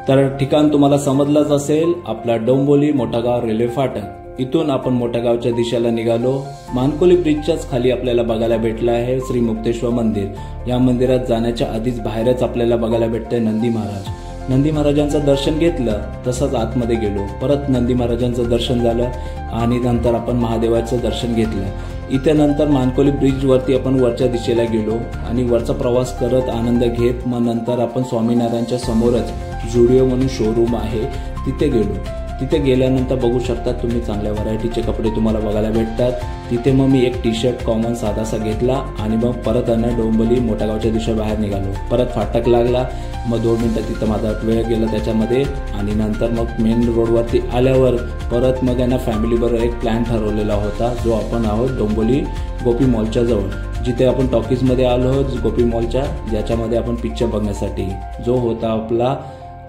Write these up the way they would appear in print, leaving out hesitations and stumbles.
तर ठिकाण तुम्हाला समजलंच असेल, आपला डोंबिवली मोठागाव रेल्वे फाटक। इथून आपण मोठागावच्या दिशेला निघालो। मानकोली ब्रिजच्याच खाली आपल्याला बघायला भेटलं आहे श्री मुक्तेश्वर मंदिर। या मंदिरात जाण्याच्या आधीच बाहेरच आपल्याला बघायला भेटतंय नंदी महाराज। नंदी महाराजांचं दर्शन घेतलं, तसंच आतमध्ये गेलो, परत नंदी महाराजांचं दर्शन झालं आणि नंतर आपण महादेवाचं दर्शन घेतलं। इथे नंतर मानकोली ब्रिज वरती आपण वरच्या दिशेला गेलो आणि वरचा प्रवास करत आनंद घेत मग नंतर आपण स्वामीनारायणच्या समोरच जुडिओ म्हणून शोरूम आहे तिथे गेलो। तिथे गेल्यानंतर बघू शकता तुम्ही चांगल्या व्हरायटीचे कपडे तुम्हाला बघायला भेटतात। तिथे मग मी एक टी शर्ट कॉमन साधासा घेतला आणि मग परत डोंबिवली मोठागावच्या दिशेला बाहेर निघालो। परत फाटक लागला, मग 2 मिनिटं तिथं माझा वेळ गेला त्याच्यामध्ये आणि नंतर मग मेन रोडवरती आल्यावर परत मग फॅमिलीबरोबर एक प्लॅन ठरवलेला होता, जो आपण आहोत डोंबिवली गोपी मॉलच्या जवळ, जिथे आपण टॉकीजमध्ये आलो आहोत गोपी मॉलच्या, ज्याच्यामध्ये आपण पिक्चर बघण्यासाठी, जो होता आपला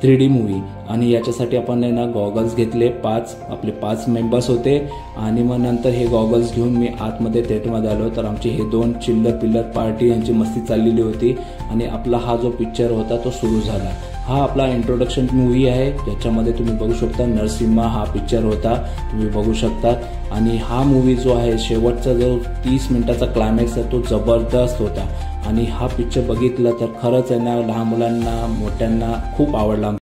3D मूवी। आणि याच्यासाठी आपण गॉगल्स घेतले, आपले 5 मेंबर्स होते आणि मग नंतर हे गॉगल्स घेऊन मी आतमध्ये थिएटरमध्ये आलो। तर आमची हे 2 चिल्लर पिल्लर पार्टी यांची मस्ती चाललेली होती आणि आपला हा जो पिक्चर होता तो सुरू झाला। हा आपला इंट्रोडक्शन मूवी आहे, ज्याच्यामध्ये तुम्ही बघू शकता नरसिम्हा हा पिक्चर होता, तुम्ही बघू शकता। आणि हा मूवी जो आहे शेवटचा जो 30 मिनिटाचा क्लायमॅक्स आहे तो जबरदस्त होता आणि हा पिक्चर बघितला तर खरंच लहान मुलांना मोठ्यांना खूप आवडला।